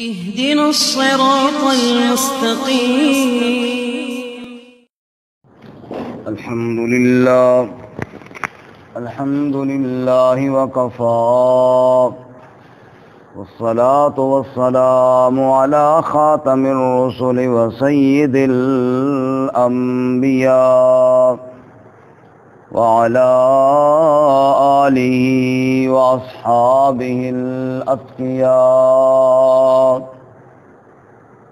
اهدنا الصراط المستقيم. الحمد لله وكفى والصلاة والسلام على خاتم الرسل وسيد الأنبياء وعلى آله وأصحابه الأتقياء.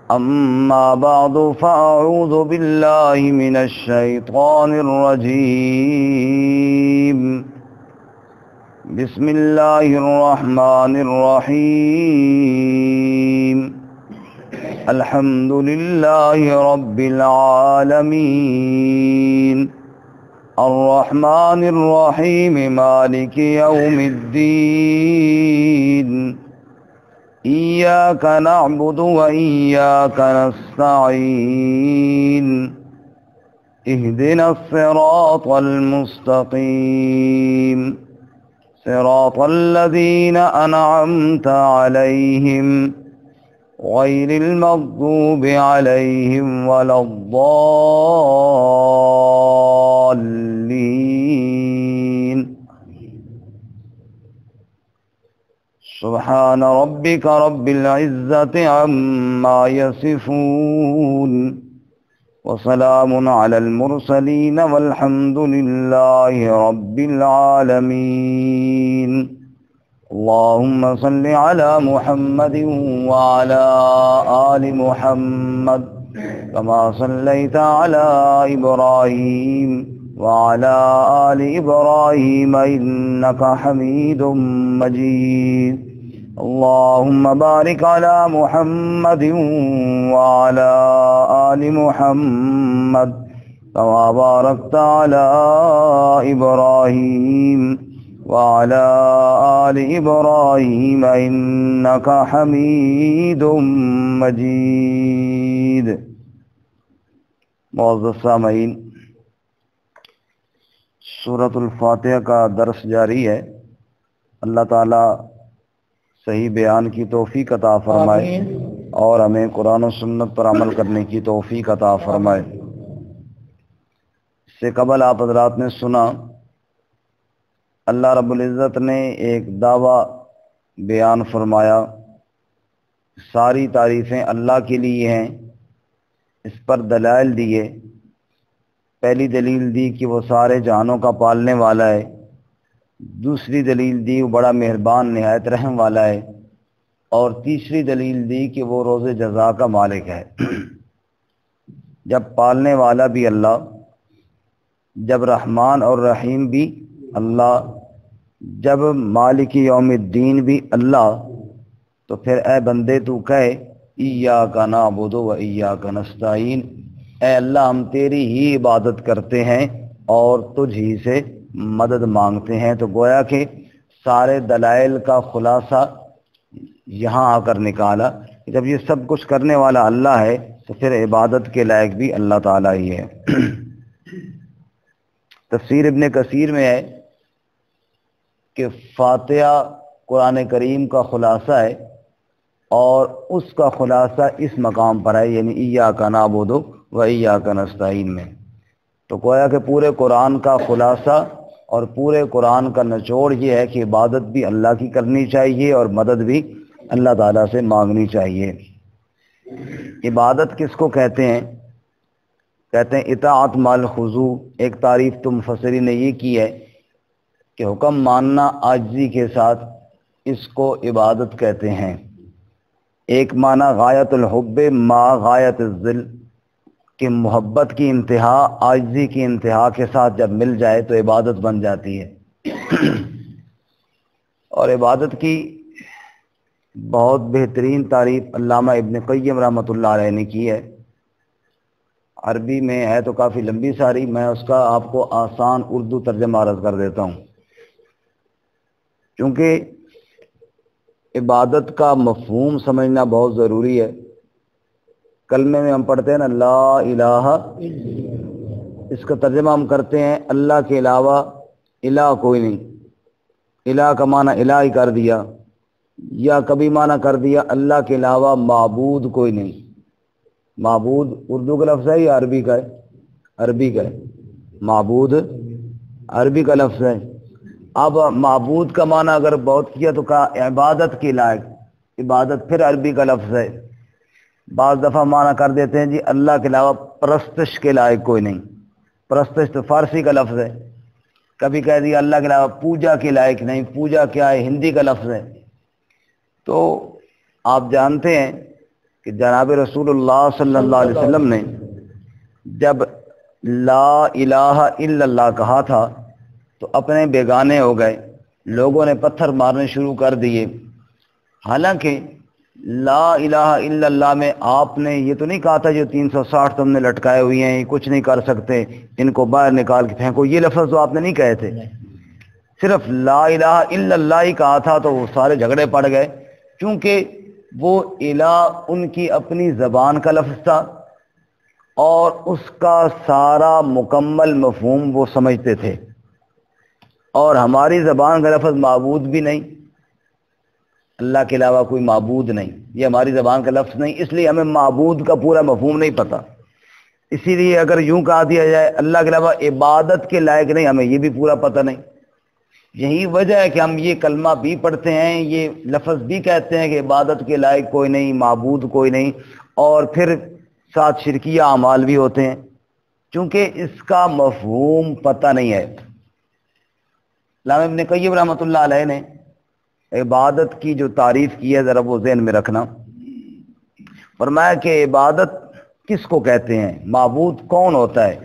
أما بعد فأعوذ بالله من الشيطان الرجيم. بسم الله الرحمن الرحيم. الحمد لله رب العالمين الرحمن الرحيم مالك يوم الدين. إياك نعبد وإياك نستعين. اهدنا الصراط المستقيم صراط الذين أنعمت عليهم غير المغضوب عليهم ولا الضالين. سبحان ربك رب العزة عما يصفون وسلام على المرسلين والحمد لله رب العالمين. اللهم صل على محمد وعلى آل محمد كما صليت على إبراهيم وعلى آل إبراهيم إنك حميد مجيد. اللهم بارك على محمد وعلى آل محمد كما باركت على إبراهيم وعلى آل إبراهيم إنك حميد مجيد. معزز سامعین، سورۃ الفاتحہ کا درس جاری ہے. اللہ تعالیٰ صحیح بیان کی توفیق عطا فرمائے اور ہمیں قرآن و سنت پر عمل کرنے کی توفیق عطا فرمائے. اس سے قبل آپ حضرات نے سنا اللہ رب العزت نے ایک دعویٰ بیان فرمایا. ساری تعریفیں اللہ کے لیے ہیں، اس پر دلائل دیے. پہلی دلیل دی کہ وہ سارے جہانوں کا پالنے والا ہے. دوسری دلیل دی وہ بڑا مہربان نہایت رحم والا ہے. اور تیسری دلیل دی کہ وہ روز جزا کا مالک ہے. جب پالنے والا بھی اللہ، جب رحمان اور رحیم بھی اللہ، جب مالک یوم الدین بھی اللہ، تو پھر اے بندے تو کہے ایاک نعبد و ایاک نستعین، اے اللہ ہم تیری ہی عبادت کرتے ہیں اور تجھ ہی سے مدد مانگتے ہیں. تو گویا کہ سارے دلائل کا خلاصہ یہاں آ کر نکالا کہ جب یہ سب کچھ کرنے والا اللہ ہے تو پھر عبادت کے لائق بھی اللہ تعالیٰ ہی ہے. تفسیر ابن کثیر میں ہے کہ فاتحہ قرآن کریم کا خلاصہ ہے اور اس کا خلاصہ اس مقام پر ہے، یعنی ایاک نعبد و ایاک نستعین میں. تو گویا کہ پورے قرآن کا خلاصہ اور پورے قرآن کا نچوڑ یہ ہے کہ عبادت بھی اللہ کی کرنی چاہیے اور مدد بھی اللہ تعالیٰ سے مانگنی چاہیے. عبادت کس کو کہتے ہیں؟ کہتے ہیں اطاعت مال خضوع. ایک تعریف تو مفسرین نے یہ کی ہے کہ حکم ماننا عاجزی کے ساتھ، اس کو عبادت کہتے ہیں. ایک معنی غایت الحب ما غایت الذل، کہ محبت کی انتہا عاجزی کی انتہا کے ساتھ جب مل جائے تو عبادت بن جاتی ہے. اور عبادت کی بہت بہترین تعریف علامہ ابن قیم رحمۃ اللہ علیہ نے کی ہے. عربی میں ہے تو کافی لمبی ساری، میں اس کا آپ کو آسان اردو ترجمہ عرض کر دیتا ہوں. کیونکہ عبادت کا مفہوم سمجھنا بہت ضروری ہے. کلمے میں ہم پڑھتے ہیں نا لا الہ، اس کا ترجمہ ہم کرتے ہیں اللہ کے علاوہ الہ کوئی نہیں. الہ کا معنی الہ ہی کر دیا. یا کبھی معنی کر دیا اللہ کے علاوہ معبود کوئی نہیں. معبود اردو کا لفظ ہے یا عربی کا ہے؟ عربی کا ہے. معبود عربی کا لفظ ہے. اب معبود کا معنی اگر بہت کیا تو کہا عبادت کے لائق. عبادت پھر عربی کا لفظ ہے. بعض دفعہ معنی کر دیتے ہیں جی اللہ کے علاوہ پرستش کے لائق کوئی نہیں. پرستش تو فارسی کا لفظ ہے. کبھی کہہ دیا اللہ کے علاوہ پوجا کے لائق نہیں. پوجا کیا ہے؟ ہندی کا لفظ ہے. تو آپ جانتے ہیں کہ جناب رسول اللہ صلی اللہ علیہ وسلم نے جب لا الہ الا اللہ کہا تھا تو اپنے بیگانے ہو گئے. لوگوں نے پتھر مارنے شروع کر دیے. حالانکہ لا الہ الا اللہ میں آپ نے یہ تو نہیں کہا تھا جو 360 تم نے لٹکائے ہوئی ہیں یہ کچھ نہیں کر سکتے, ان کو باہر نکال کے پھینکو. یہ لفظ تو آپ نے نہیں کہے تھے. صرف لا الہ الا اللہ ہی کہا تھا تو وہ سارے جھگڑے پڑ گئے, کیونکہ وہ الہ ان کی اپنی زبان کا لفظ تھا اور اس کا سارا مکمل مفہوم وہ سمجھتے تھے. اور ہماری زبان کا لفظ معبود بھی نہیں, اللہ کے علاوہ کوئی معبود نہیں, یہ ہماری زبان کا لفظ نہیں, اس لیے ہمیں معبود کا پورا مفہوم نہیں پتہ. اسی لیے اگر یوں کہا دیا جائے اللہ کے علاوہ عبادت کے لائق نہیں, ہمیں یہ بھی پورا پتہ نہیں. یہی وجہ ہے کہ ہم یہ کلمہ بھی پڑھتے ہیں, یہ لفظ بھی کہتے ہیں کہ عبادت کے لائق کوئی نہیں, معبود کوئی نہیں, اور پھر ساتھ شرکیہ اعمال بھی ہوتے ہیں, چونکہ اس کا مفہوم پتہ نہیں ہے. علامہ ابن قیم رحمۃ اللہ علیہ نے عبادت کی جو تعریف کی ہے ذرا وہ ذہن میں رکھنا. فرمایا کہ عبادت کس کو کہتے ہیں, معبود کون ہوتا ہے.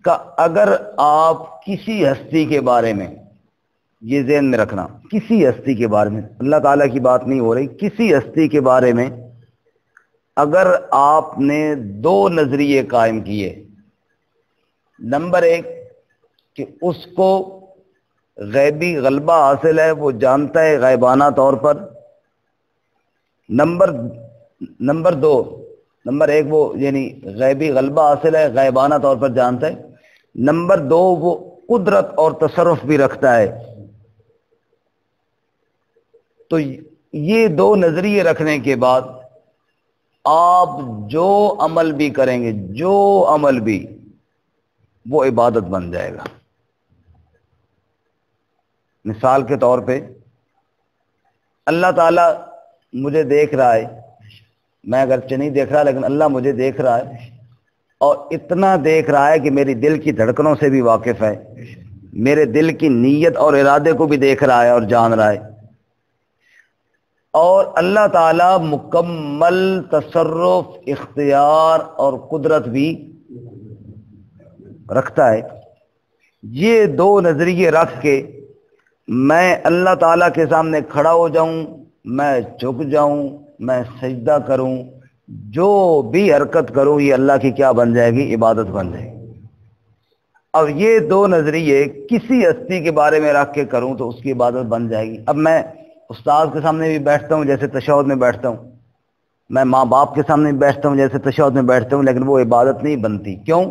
کہ اگر آپ کسی ہستی کے بارے میں, یہ ذہن میں رکھنا, کسی ہستی کے بارے میں, اللہ تعالیٰ کی بات نہیں ہو رہی, کسی ہستی کے بارے میں اگر آپ نے دو نظریے قائم کیے. نمبر ایک کہ اس کو غیبی غلبہ حاصل ہے, وہ جانتا ہے غیبانہ طور پر. نمبر ایک وہ یعنی غیبی غلبہ حاصل ہے, غیبانہ طور پر جانتا ہے. نمبر دو وہ قدرت اور تصرف بھی رکھتا ہے. تو یہ دو نظریے رکھنے کے بعد آپ جو عمل بھی کریں گے, جو عمل بھی, وہ عبادت بن جائے گا. مثال کے طور پہ اللہ تعالیٰ مجھے دیکھ رہا ہے, میں اگرچہ نہیں دیکھ رہا لیکن اللہ مجھے دیکھ رہا ہے, اور اتنا دیکھ رہا ہے کہ میری دل کی دھڑکنوں سے بھی واقف ہے, میرے دل کی نیت اور ارادے کو بھی دیکھ رہا ہے اور جان رہا ہے. اور اللہ تعالیٰ مکمل تصرف, اختیار اور قدرت بھی رکھتا ہے. یہ دو نظریے رکھ کے میں اللہ تعالیٰ کے سامنے کھڑا ہو جاؤں, میں جھک جاؤں, میں سجدہ کروں, جو بھی حرکت کروں, یہ اللہ کی کیا بن جائے گی؟ عبادت بن جائے گی. اور یہ دو نظریے کسی ہستی کے بارے میں رکھ کے کروں تو اس کی عبادت بن جائے گی. اب میں استاد کے سامنے بھی بیٹھتا ہوں جیسے تشہد میں بیٹھتا ہوں, میں ماں باپ کے سامنے بھی بیٹھتا ہوں جیسے تشہد میں بیٹھتا ہوں, لیکن وہ عبادت نہیں بنتی. کیوں؟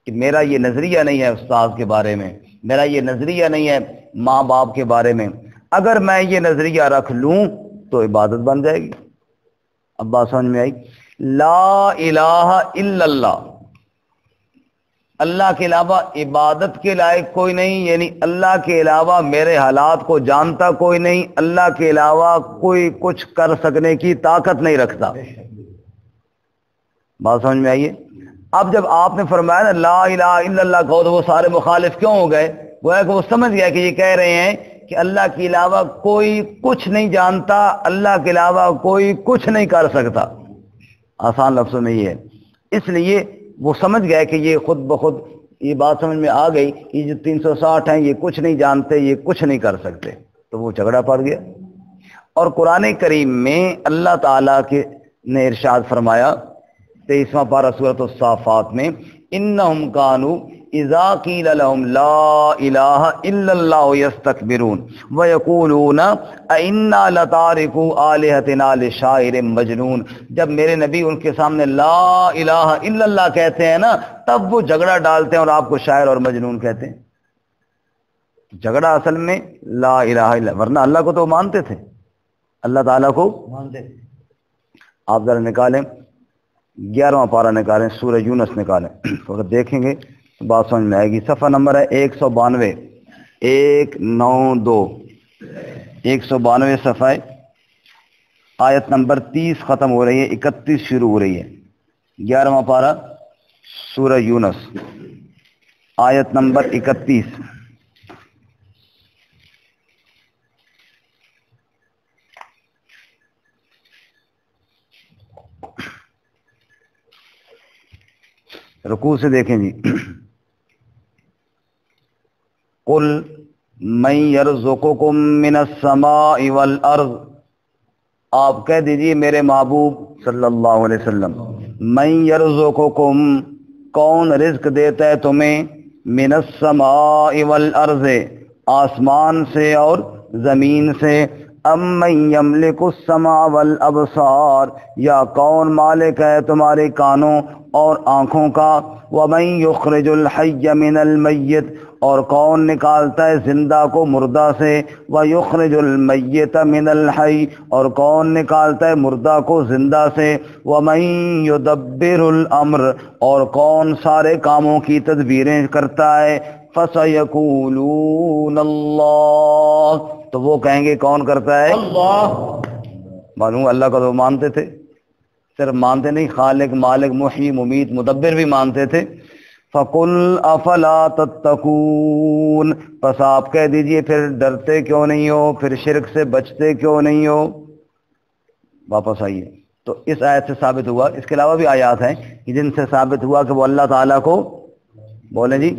کہ میرا یہ نظریہ نہیں ہے استاد کے بارے میں, میرا یہ نظریہ نہیں ہے ماں باپ کے بارے میں. اگر میں یہ نظریہ رکھ لوں تو عبادت بن جائے گی. اب بات سمجھ میں آئی؟ لا الہ الا اللہ, اللہ کے علاوہ عبادت کے لائق کوئی نہیں, یعنی اللہ کے علاوہ میرے حالات کو جانتا کوئی نہیں, اللہ کے علاوہ کوئی کچھ کر سکنے کی طاقت نہیں رکھتا. بات سمجھ میں آئیے؟ اب جب آپ نے فرمایا نا لا الہ الا اللہ کہو تو وہ سارے مخالف کیوں ہو گئے؟ وہ ہے کہ وہ سمجھ گیا کہ یہ کہہ رہے ہیں کہ اللہ کے علاوہ کوئی کچھ نہیں جانتا, اللہ کے علاوہ کوئی کچھ نہیں کر سکتا. آسان لفظوں میں یہ ہے. اس لیے وہ سمجھ گئے کہ یہ خود بخود یہ بات سمجھ میں آ گئی, یہ جو 360 ہیں یہ کچھ نہیں جانتے, یہ کچھ نہیں کر سکتے, تو وہ جھگڑا پڑ گیا. اور قرآن کریم میں اللہ تعالیٰ کے نے ارشاد فرمایا 23واں پارہ سورۃ الصافات میں, انہم کانوا اذا قیل لهم لا الہ الا اللہ یستکبرون ویقولون ائنا لتارکو آلہتنا لشاعر مجنون. جب میرے نبی ان کے سامنے لا الہ الا اللہ کہتے ہیں نا, تب وہ جھگڑا ڈالتے ہیں اور آپ کو شاعر اور مجنون کہتے ہیں. جھگڑا اصل میں لا الہ الا, ورنہ اللہ کو تو مانتے تھے, اللہ تعالیٰ کو مانتے. آپ ذرا نکالیں 11واں پارہ نکالیں، سورہ یونس نکالیں، اگر دیکھیں گے تو بات سمجھ میں آئے گی. صفحہ نمبر ہے 192، 192 192 صفحہ ہے. آیت نمبر 30 ختم ہو رہی ہے، 31 شروع ہو رہی ہے. 11واں پارہ سورہ یونس، آیت نمبر 31. رکوع سے دیکھیں جی. قل من یرزقکم من السماء والارض، آپ کہہ دیجئے میرے محبوب صلی اللہ علیہ وسلم، من یرزقکم، کون رزق دیتا ہے تمہیں، من السماء والارض، آسمان سے اور زمین سے، ام من یملک السمع والابصار، یا کون مالک ہے تمہارے کانوں اور آنکھوں کا، ومن یخرج الحی من المیت، اور کون نکالتا ہے زندہ کو مردہ سے، ویخرج المیت من الحی، اور کون نکالتا ہے مردہ کو زندہ سے، ومن یدبر الامر، اور کون سارے کاموں کی تدبیریں کرتا ہے، فسیقولون اللہ، تو وہ کہیں گے کون کرتا ہے، اللہ. معلوم اللہ کا تو مانتے تھے، صرف مانتے نہیں، خالق مالک محیی ممیت مدبر بھی مانتے تھے. فَقُلْ أَفَلَا تَتَّقُونَ، پس آپ کہہ دیجئے پھر ڈرتے کیوں نہیں ہو، پھر شرک سے بچتے کیوں نہیں ہو. واپس آئیے. تو اس آیت سے ثابت ہوا، اس کے علاوہ بھی آیات ہیں کہ جن سے ثابت ہوا کہ وہ اللہ تعالیٰ کو بولیں جی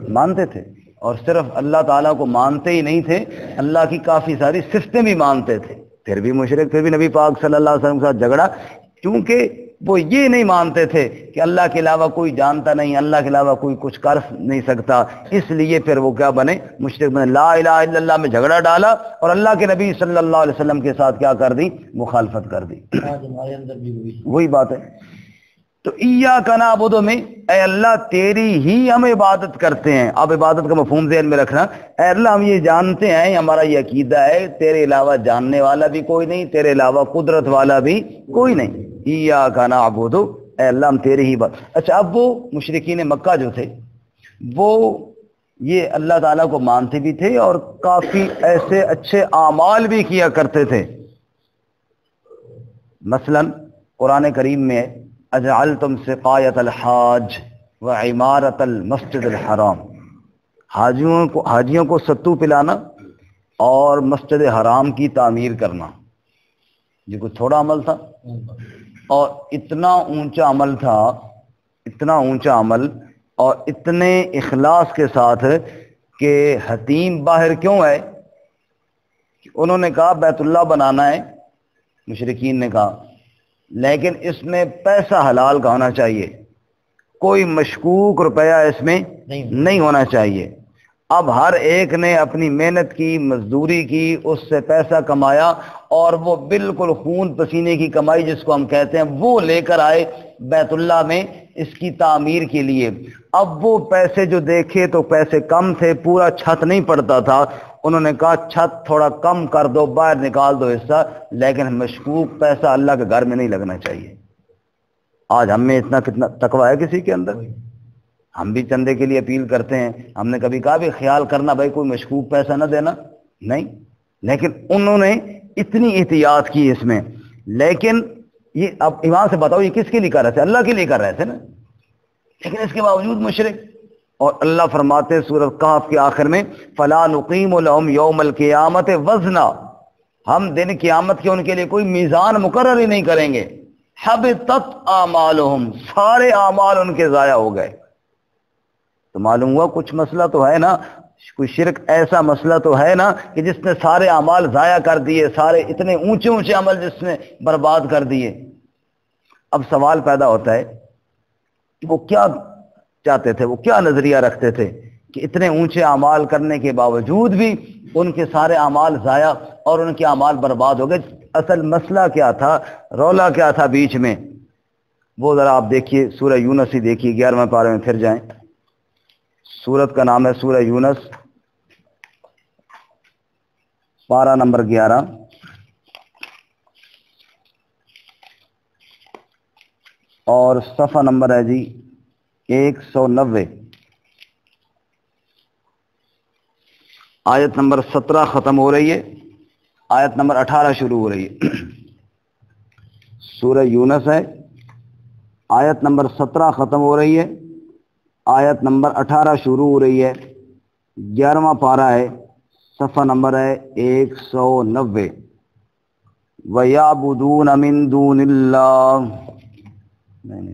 مانتے تھے، اور صرف اللہ تعالیٰ کو مانتے ہی نہیں تھے، اللہ کی کافی ساری صفتیں بھی مانتے تھے. پھر بھی مشرک، پھر بھی نبی پاک صلی اللہ علیہ وسلم کے ساتھ جھگڑا، کیونکہ وہ یہ نہیں مانتے تھے کہ اللہ کے علاوہ کوئی جانتا نہیں، اللہ کے علاوہ کوئی کچھ کر نہیں سکتا، اس لیے پھر وہ کیا بنے، مشرک بنے، لا الہ الا اللہ میں جھگڑا ڈالا اور اللہ کے نبی صلی اللہ علیہ وسلم کے ساتھ کیا کر دی، مخالفت کر دی. آج ہمارے اندر بھی ہوئی. وہی بات ہے. تو ایاک نعبد میں، اے اللہ تیری ہی ہم عبادت کرتے ہیں. اب عبادت کا مفہوم ذہن میں رکھنا، اے اللہ ہم یہ جانتے ہیں، ہمارا یہ عقیدہ ہے تیرے علاوہ جاننے والا بھی کوئی نہیں، تیرے علاوہ قدرت والا بھی کوئی نہیں. ایاک نعبد، اے اللہ ہم تیری ہی بات. اچھا، اب وہ مشرکین مکہ جو تھے وہ یہ اللہ تعالیٰ کو مانتے بھی تھے اور کافی ایسے اچھے اعمال بھی کیا کرتے تھے. مثلا قرآن کریم میں اجعلتم سقایت الحاج وعمارت المسجد الحرام، حاجیوں کو ستو پلانا اور مسجد حرام کی تعمیر کرنا، یہ کوئی تھوڑا عمل تھا، اور اتنا اونچا عمل تھا، اتنا اونچا عمل اور اتنے اخلاص کے ساتھ کہ حتیم باہر کیوں ہے، انہوں نے کہا بیت اللہ بنانا ہے، مشرکین نے کہا، لیکن اس میں پیسہ حلال کا ہونا چاہیے، کوئی مشکوک روپیہ اس میں نہیں ہونا چاہیے. اب ہر ایک نے اپنی محنت کی، مزدوری کی، اس سے پیسہ کمایا، اور وہ بالکل خون پسینے کی کمائی جس کو ہم کہتے ہیں وہ لے کر آئے بیت اللہ میں اس کی تعمیر کے لیے. اب وہ پیسے جو دیکھے تو پیسے کم تھے، پورا چھت نہیں پڑتا تھا، انہوں نے کہا چھت تھوڑا کم کر دو، باہر نکال دو حصہ، لیکن مشکوک پیسہ اللہ کے گھر میں نہیں لگنا چاہیے. آج ہم میں اتنا کتنا تقویٰ ہے کسی کے اندر؟ ہم بھی چندے کے لیے اپیل کرتے ہیں، ہم نے کبھی کہا بھی خیال کرنا بھائی کوئی مشکوک پیسہ نہ دینا، نہیں، لیکن انہوں نے اتنی احتیاط کی اس میں. لیکن یہ اب ایمان سے بتاؤ یہ کس کے لیے کر رہے تھے؟ اللہ کے لیے کر رہے تھے نا، لیکن اس کے باوجود مشرک. اور اللہ فرماتے ہیں سورۃ کہف کے آخر میں فَلَا نُقِيمُ لَهُمْ يَوْمَ الْقِيَامَةِ وَزْنًا، ہم دن قیامت کے ان کے لیے کوئی میزان مقرر ہی نہیں کریں گے. حَبِطَتْ أَعْمَالُهُمْ، سارے اعمال ان کے ضائع ہو گئے. تو معلوم ہوا کچھ مسئلہ تو ہے نا، کوئی شرک ایسا مسئلہ تو ہے نا کہ جس نے سارے اعمال ضائع کر دیے، سارے اتنے اونچے اونچے عمل جس نے برباد کر دیے. اب سوال پیدا ہوتا ہے کہ وہ کیا چاہتے تھے، وہ کیا نظریہ رکھتے تھے کہ اتنے اونچے اعمال کرنے کے باوجود بھی ان کے سارے اعمال ضائع اور ان کے اعمال برباد ہو گئے. اصل مسئلہ کیا تھا، رولا کیا تھا بیچ میں، وہ ذرا آپ دیکھیے سورہ یونس ہی دیکھیے، 11ویں پارے میں پھر جائیں. سورت کا نام ہے سورہ یونس، پارہ نمبر 11. اور صفحہ نمبر ہے جی 190، آیت نمبر 17 ختم ہو رہی ہے، آیت نمبر 18 شروع ہو رہی ہے۔ سورہ یونس ہے، آیت نمبر 17 ختم ہو رہی ہے، آیت نمبر 18 شروع ہو رہی ہے، 11واں پارہ ہے، صفحہ نمبر ہے 190۔ وَيَعْبُدُونَ مِن دُونِ اللَّهِ، نہیں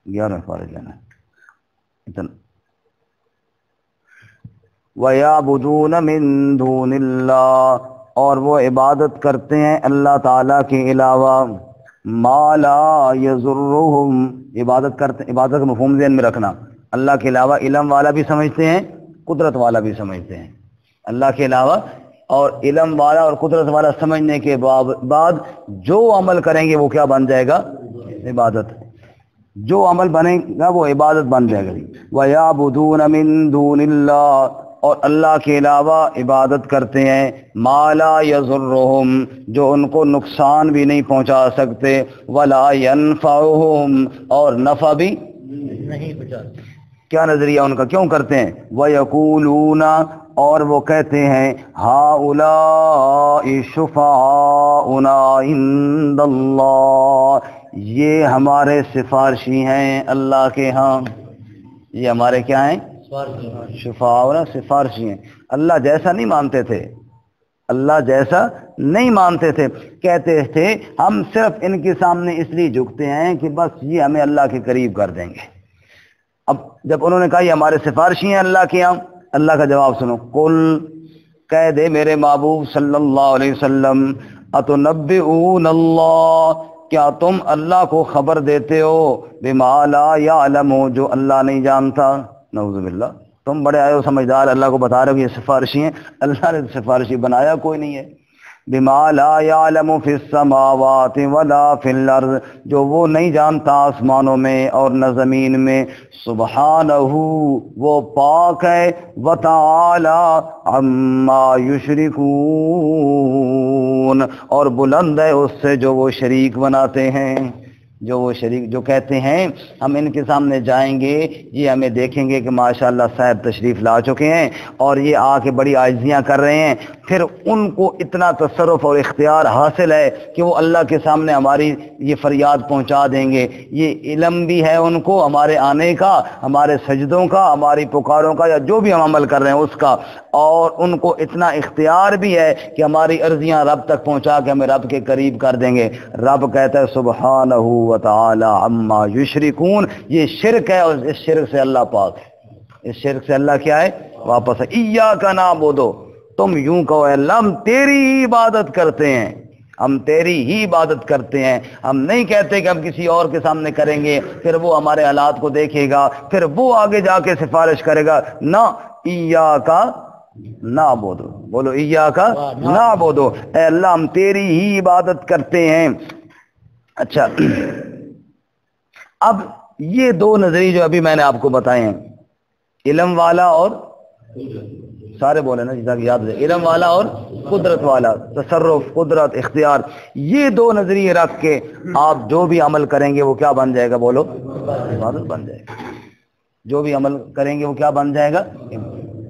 11واں پارہ جانا ہے اتنا۔ وَيَعْبُدُونَ مِن دُونِ اللَّهِ، اور وہ عبادت کرتے ہیں اللہ تعالیٰ کے علاوہ، مَا لَا يَضُرُّهُمْ، عبادت کرتے، عبادت کا مفہوم ذہن میں رکھنا، اللہ کے علاوہ علم والا بھی سمجھتے ہیں، قدرت والا بھی سمجھتے ہیں، اللہ کے علاوہ اور علم والا اور قدرت والا سمجھنے کے بعد جو عمل کریں گے وہ کیا بن جائے گا؟ عبادت۔ جو عمل بنے گا وہ عبادت بن جائے گا۔ وَيَعْبُدُونَ مِن دُونِ اللَّهِ، اور اللہ کے علاوہ عبادت کرتے ہیں، مَا لَا يَضُرُّهُمْ، جو ان کو نقصان بھی نہیں پہنچا سکتے، وَلَا يَنفَعُهُمْ، اور نفع بھی نہیں پہنچا سکتے۔ کیا نظریہ ان کا، کیوں کرتے ہیں؟ وَيَقُولُونَ، اور وہ کہتے ہیں، هَؤُلَاءِ شُفَعَاؤُنَا عِندَ اللَّهِ، یہ ہمارے سفارشی ہیں اللہ کے ہاں، یہ ہمارے کیا ہیں؟ شفاعنا، سفارشی ہیں۔ اللہ جیسا نہیں مانتے تھے، اللہ جیسا نہیں مانتے تھے، کہتے تھے ہم صرف ان کے سامنے اس لیے جھکتے ہیں کہ بس یہ ہمیں اللہ کے قریب کر دیں گے۔ اب جب انہوں نے کہا یہ ہمارے سفارشی ہیں اللہ کے یہاں، اللہ کا جواب سنو، قل، کہہ دے میرے محبوب صلی اللہ علیہ وسلم، اتنبئون اللہ، کیا تم اللہ کو خبر دیتے ہو، بما لا یعلم، جو اللہ نہیں جانتا، نعوذ باللہ، تم بڑے آئے ہو سمجھدار، اللہ کو بتا رہے ہو یہ سفارشی ہیں، اللہ نے سفارشی بنایا کوئی نہیں ہے۔ بما لا يعلم في السماوات ولا في الارض، جو وہ نہیں جانتا آسمانوں میں اور نہ زمین میں، سبحانہ، وہ پاک ہے، وتعالی عما یشرکون، اور بلند ہے اس سے جو وہ شریک بناتے ہیں، جو وہ شریک، جو کہتے ہیں ہم ان کے سامنے جائیں گے، یہ ہمیں دیکھیں گے کہ ماشاءاللہ صاحب تشریف لا چکے ہیں اور یہ آ کے بڑی عاجزیاں کر رہے ہیں، پھر ان کو اتنا تصرف اور اختیار حاصل ہے کہ وہ اللہ کے سامنے ہماری یہ فریاد پہنچا دیں گے، یہ علم بھی ہے ان کو ہمارے آنے کا، ہمارے سجدوں کا، ہماری پکاروں کا، یا جو بھی ہم عمل کر رہے ہیں اس کا، اور ان کو اتنا اختیار بھی ہے کہ ہماری عرضیاں رب تک پہنچا کے ہمیں رب کے قریب کر دیں گے۔ رب کہتا ہے سبحانہ وتعالی عما یشرکون، یہ شرک ہے اور اس شرک سے اللہ پاک ہے، اس شرک سے اللہ کیا ہے؟ واپس ہے۔ ایاک نعبد، تم یوں کہو اے اللہ ہم تیری ہی عبادت کرتے ہیں، ہم تیری ہی عبادت کرتے ہیں، ہم نہیں کہتے کہ ہم کسی اور کے سامنے کریں گے پھر وہ ہمارے حالات کو دیکھے گا پھر وہ آگے جا کے سفارش کرے گا، نہ، ایاک نعبد، بولو ایاک نعبد، اے اللہ ہم تیری ہی عبادت کرتے ہیں۔ اچھا، اب یہ دو نظریے جو ابھی میں نے آپ کو بتائے ہیں، علم والا اور سارے بولے نا جیسا کہ یاد ہے، علم والا اور قدرت والا، تصرف، قدرت، اختیار، یہ دو نظریے رکھ کے آپ جو بھی عمل کریں گے وہ کیا بن جائے گا؟ بولو، عبادت بن جائے گا۔ جو بھی عمل کریں گے وہ کیا بن جائے گا؟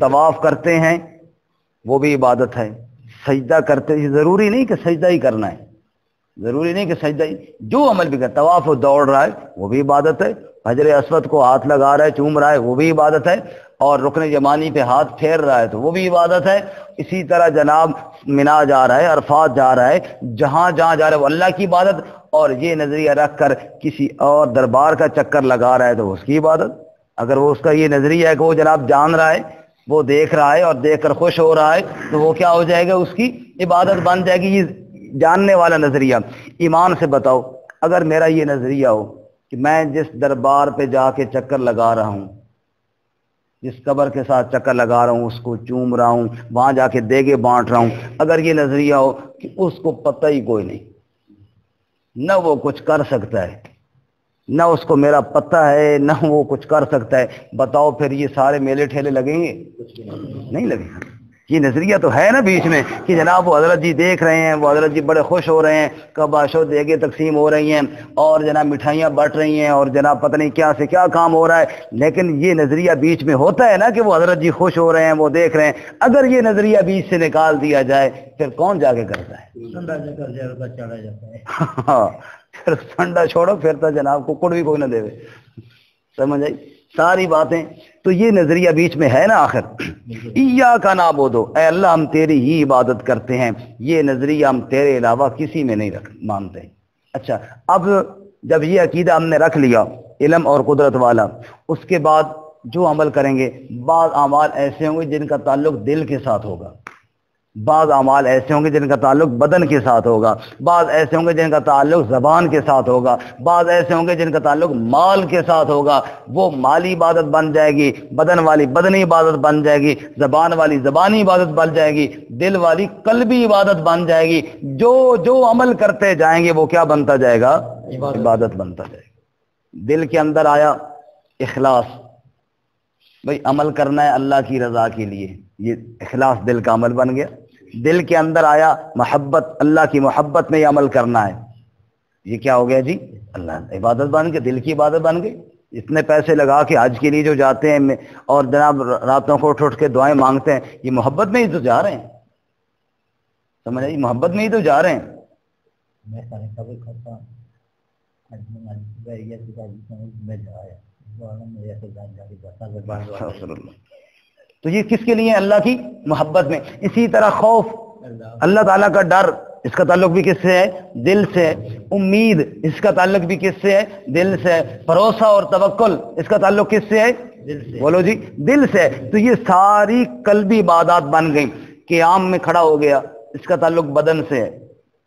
طواف کرتے ہیں وہ بھی عبادت ہے، سجدہ کرتے ہیں، ضروری نہیں کہ سجدہ ہی کرنا ہے، ضروری نہیں کہ سجدہ ہی، جو عمل بھی کرتا، طواف و دوڑ رہا ہے وہ بھی عبادت ہے، حجر اسود کو ہاتھ لگا رہا ہے، چوم رہا ہے وہ بھی عبادت ہے، اور رکن یمانی پہ ہاتھ پھیر رہا ہے تو وہ بھی عبادت ہے۔ اسی طرح جناب منا جا رہا ہے، عرفات جا رہا ہے، جہاں جہاں جا رہا ہے وہ اللہ کی عبادت، اور یہ نظریہ رکھ کر کسی اور دربار کا چکر لگا رہا ہے تو اس کی عبادت۔ اگر وہ اس کا یہ نظریہ ہے کہ وہ جناب جان رہا ہے، وہ دیکھ رہا ہے اور دیکھ کر خوش ہو رہا ہے تو وہ کیا ہو جائے گا؟ اس کی عبادت بن جائے گی۔ یہ جاننے والا نظریہ۔ ایمان سے بتاؤ، اگر میرا یہ نظریہ ہو کہ میں جس دربار پہ جا کے چکر لگا رہا ہوں، جس قبر کے ساتھ چکر لگا رہا ہوں، اس کو چوم رہا ہوں، وہاں جا کے دیگے بانٹ رہا ہوں، اگر یہ نظریہ ہو کہ اس کو پتہ ہی کوئی نہیں، نہ وہ کچھ کر سکتا ہے، نہ اس کو میرا پتہ ہے، نہ وہ کچھ کر سکتا ہے، بتاؤ پھر یہ سارے میلے ٹھیلے لگیں گے؟ نہیں لگیں گے۔ یہ نظریہ تو ہے نا بیچ میں کہ جناب وہ حضرت جی دیکھ رہے ہیں، وہ حضرت جی بڑے خوش ہو رہے ہیں، کباشو دیگیں تقسیم ہو رہی ہیں اور جناب مٹھائیاں بٹ رہی ہیں اور جناب پتہ نہیں کیا سے کیا کام ہو رہا ہے، لیکن یہ نظریہ بیچ میں ہوتا ہے نا کہ وہ حضرت جی خوش ہو رہے ہیں، وہ دیکھ رہے ہیں۔ اگر یہ نظریہ بیچ سے نکال دیا جائے پھر کون جا کے کرتا ہے؟ ہاں پھر سنڈا چھوڑو، پھر تو جناب ککڑ بھی کوئی نہ دے، سمجھ آئی ساری باتیں۔ تو یہ نظریہ بیچ میں ہے نا آخر، ایاک نعبدو، اے اللہ ہم تیری ہی عبادت کرتے ہیں، یہ نظریہ ہم تیرے علاوہ کسی میں نہیں مانتے۔ اچھا، اب جب یہ عقیدہ ہم نے رکھ لیا علم اور قدرت والا، اس کے بعد جو عمل کریں گے، بعض اعمال ایسے ہوں گے جن کا تعلق دل کے ساتھ ہوگا، بعض اعمال ایسے ہوں گے جن کا تعلق بدن کے ساتھ ہوگا، بعض ایسے ہوں گے جن کا تعلق زبان کے ساتھ ہوگا، بعض ایسے ہوں گے جن کا تعلق مال کے ساتھ ہوگا۔ وہ مالی عبادت بن جائے گی، بدن والی بدنی عبادت بن جائے گی، زبان والی زبانی عبادت بن جائے گی، دل والی قلبی عبادت بن جائے گی۔ جو عمل کرتے جائیں گے وہ کیا بنتا جائے گا؟ عبادت بنتا جائے گا۔ دل کے اندر آیا اخلاص، بھئی عمل کرنا ہے اللہ کی رضا کے لیے، یہ اخلاص دل کا عمل بن گیا۔ دل کے اندر آیا محبت، اللہ کی محبت میں یہ عمل کرنا ہے، یہ کیا ہو گیا جی؟ اللہ عبادت بن گئی، دل کی عبادت بن گئی۔ اتنے پیسے لگا کے حج کے لیے جو جاتے ہیں اور جناب راتوں کو اٹھ کے دعائیں مانگتے ہیں، یہ محبت میں ہی تو جا رہے ہیں، سمجھ آئی؟ محبت میں ہی تو جا رہے ہیں۔ تو یہ کس کے لیے ہے؟ اللہ کی محبت میں۔ اسی طرح خوف، اللہ تعالیٰ کا ڈر، اس کا تعلق بھی کس سے ہے؟ دل سے ہے۔ امید، اس کا تعلق بھی کس سے ہے؟ دل سے ہے۔ بھروسہ اور توکل، اس کا تعلق کس سے ہے؟ دل سے۔ بولو جی، دل سے ہے۔ تو یہ ساری قلبی عبادات بن گئی۔ قیام میں کھڑا ہو گیا، اس کا تعلق بدن سے ہے۔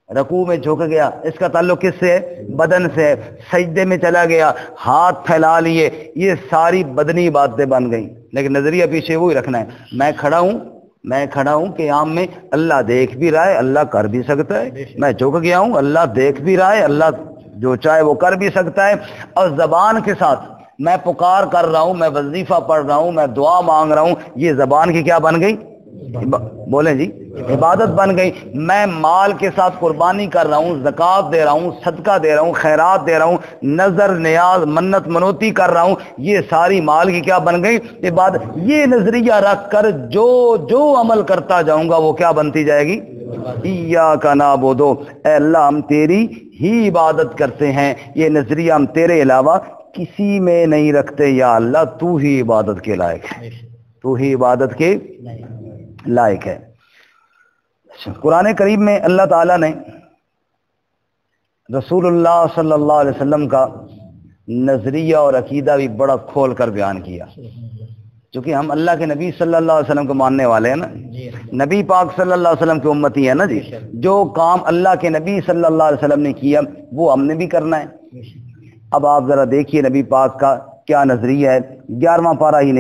رکوع میں جھک گیا، اس کا تعلق کس سے ہے؟ بدن سے ہے۔ سجدے میں چلا گیا، ہاتھ پھیلا لیے، یہ ساری بدنی باتیں بن گئیں۔ لیکن نظریہ پیچھے وہی رکھنا ہے، میں کھڑا ہوں قیام میں، اللہ دیکھ بھی رہا ہے، اللہ کر بھی سکتا ہے۔ میں جھک گیا ہوں، اللہ دیکھ بھی رہا ہے، اللہ جو چاہے وہ کر بھی سکتا ہے۔ اور زبان کے ساتھ میں پکار کر رہا ہوں، میں وظیفہ پڑھ رہا ہوں، میں دعا مانگ رہا ہوں، یہ زبان کی کیا بن گئی؟ بولیں جی، عبادت بن گئی۔ میں مال کے ساتھ قربانی کر رہا ہوں، زکوٰۃ دے رہا ہوں، صدقہ دے رہا ہوں، خیرات دے رہا ہوں، نظر نیاز منت منوتی کر رہا ہوں، یہ ساری مال کی کیا بن گئی؟ عبادت۔ یہ نظریہ رکھ کر جو عمل کرتا جاؤں گا وہ کیا بنتی جائے گی؟ ایاک نعبد، اے اللہ ہم تیری ہی عبادت کرتے ہیں، یہ نظریہ ہم تیرے علاوہ کسی میں نہیں رکھتے، یا اللہ تو ہی عبادت کے لائق ہے، تو ہی عبادت کے لائق ہے۔ قرآن کریم میں اللہ تعالیٰ نے رسول اللہ صلی اللہ علیہ وسلم کا نظریہ اور عقیدہ بھی بڑا کھول کر بیان کیا، چونکہ ہم اللہ کے نبی صلی اللہ علیہ وسلم کو ماننے والے ہیں نا، نبی پاک صلی اللہ علیہ وسلم کی امتی ہے نا جی۔ جو کام اللہ کے نبی صلی اللہ علیہ وسلم نے کیا وہ ہم نے بھی کرنا ہے۔ اب آپ ذرا دیکھیے نبی پاک کا کیا نظریہ ہے۔ 11واں پارہ ہی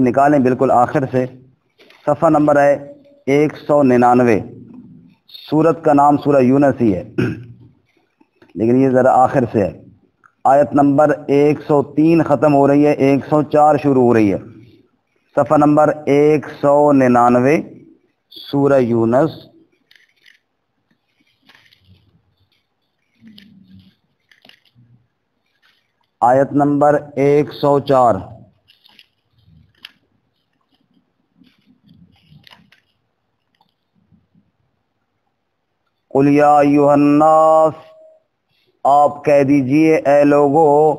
نکالیں بالکل آخر سے، صفحہ نمبر ہے 199۔ سورت کا نام سورہ یونس ہی ہے، لیکن یہ ذرا آخر سے ہے۔ آیت نمبر 103 ختم ہو رہی ہے، 104 شروع ہو رہی ہے۔ صفحہ نمبر 199 سورہ یونس، آیت نمبر 104۔ قل یا ایھا الناس، آپ کہہ دیجئے اے لوگو،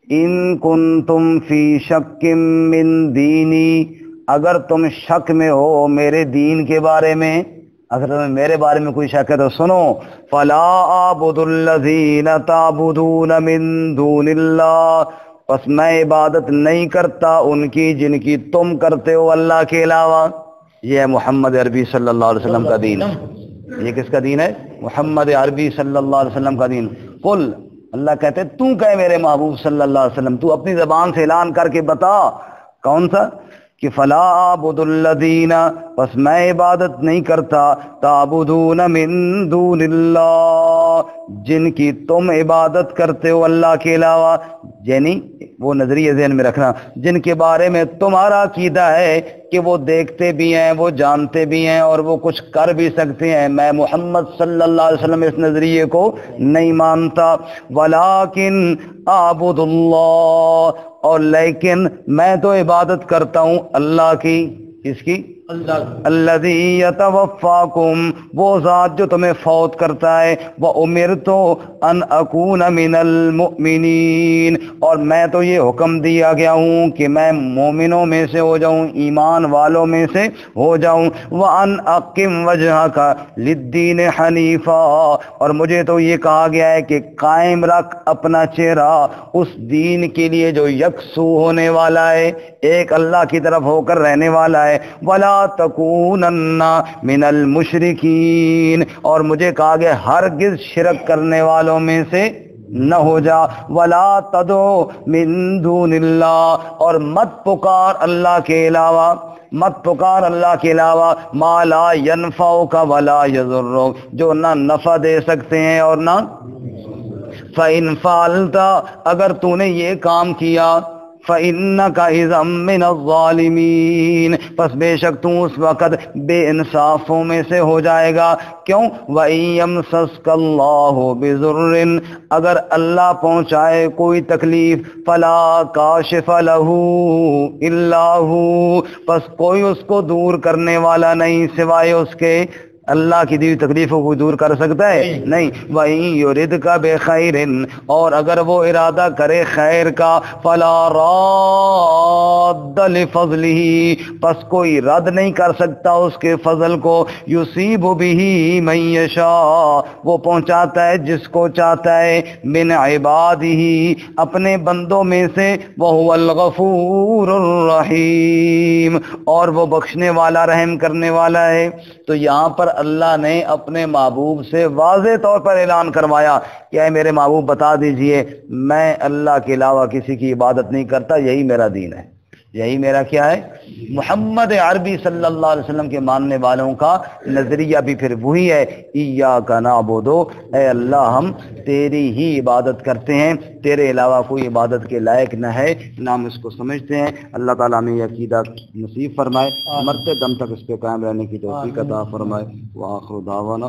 ان کنتم فی شک من دینی، اگر تم شک میں ہو میرے دین کے بارے میں، اگر تمہیں میرے بارے میں کوئی شک ہے تو سنو، فلا اعبد الذین تعبدون من دون اللہ، پس میں عبادت نہیں کرتا ان کی جن کی تم کرتے ہو اللہ کے علاوہ۔ یہ ہے محمد عربی صلی اللہ علیہ وسلم کا دین۔ یہ کس کا دین ہے؟ محمد عربی صلی اللہ علیہ وسلم کا دین۔ قل، اللہ کہتے تو کہے میرے محبوب صلی اللہ علیہ وسلم، تو اپنی زبان سے اعلان کر کے بتا، کون سا؟ کہ فلا اعبد الذین، پس میں عبادت نہیں کرتا، تعبدون من دون اللہ، جن کی تم عبادت کرتے ہو اللہ کے علاوہ، یعنی وہ نظریہ ذہن میں رکھنا جن کے بارے میں تمہارا عقیدہ ہے کہ وہ دیکھتے بھی ہیں، وہ جانتے بھی ہیں اور وہ کچھ کر بھی سکتے ہیں، میں محمد صلی اللہ علیہ وسلم اس نظریے کو نہیں مانتا۔ ولیکن اعبد اللہ، اور لیکن میں تو عبادت کرتا ہوں اللہ کی، کس کی؟ الذی یتوفاکم، وہ ذات جو تمہیں فوت کرتا ہے، وامرت ان اکون من المؤمنین، اور میں تو یہ حکم دیا گیا ہوں کہ میں مومنوں میں سے ہو جاؤں، ایمان والوں میں سے ہو جاؤں۔ وان اقم وجہک للدین حنیفا، اور مجھے تو یہ کہا گیا ہے کہ قائم رکھ اپنا چہرہ اس دین کے لیے جو یکسو ہونے والا ہے، ایک اللہ کی طرف ہو کر رہنے والا ہے۔ ولا تکونن من المشرکین، اور مجھے کہا گیا ہرگز شرک کرنے والوں میں سے نہ ہو جا۔ ولا تدعو من دون اللہ، اور مت پکار اللہ کے علاوہ، مت پکار اللہ کے علاوہ ما لا ینفعک ولا یضرک، جو نہ نفع دے سکتے ہیں اور نہ۔ فَإِنْ فَعَلْتَ، اگر تو نے یہ کام کیا، فَإِنَّكَ إِذًا مِّنَ الظَّالِمِينَ، پس بے شک تو اس وقت بے انصافوں میں سے ہو جائے گا۔ کیوں؟ وَإِن يَمْسَسْكَ اللَّهُ بِضُرٍّ، اگر اللہ پہنچائے کوئی تکلیف، فَلَا كَاشِفَ لَهُ إِلَّا هُوَ، پس کوئی اس کو دور کرنے والا نہیں سوائے اس کے۔ اللہ کی دی تکلیفوں کو دور کر سکتا ہے؟ نہیں۔ وَإِن يُرِدْكَ بِخَيْرٍ، اور اگر وہ ارادہ کرے خیر کا، فَلَا رَادَّ لِفَضْلِهِ، پس کوئی رد نہیں کر سکتا اس کے فضل کو۔ يُصِيبُ بِهِ مَن يَشَاءُ، وہ پہنچاتا ہے جس کو چاہتا ہے، من عبادہ، اپنے بندوں میں سے، وَهُوَ الْغَفُورُ الرَّحِيمُ، اور وہ بخشنے والا رحم کرنے والا ہے۔ تو یہاں پر اللہ نے اپنے محبوب سے واضح طور پر اعلان کروایا کہ اے میرے محبوب بتا دیجئے میں اللہ کے علاوہ کسی کی عبادت نہیں کرتا، یہی میرا دین ہے، یہی میرا کیا ہے؟ محمد عربی صلی اللہ علیہ وسلم کے ماننے والوں کا نظریہ بھی پھر وہی ہے، ایاک نعبد، اے اللہ ہم تیری ہی عبادت کرتے ہیں، تیرے علاوہ کوئی عبادت کے لائق نہ ہے، نہ ہم اس کو سمجھتے ہیں۔ اللہ تعالیٰ ہمیں یہ عقیدہ نصیب فرمائے، مرتے دم تک اس پہ قائم رہنے کی توفیق عطا فرمائے۔ وآخر دعوانا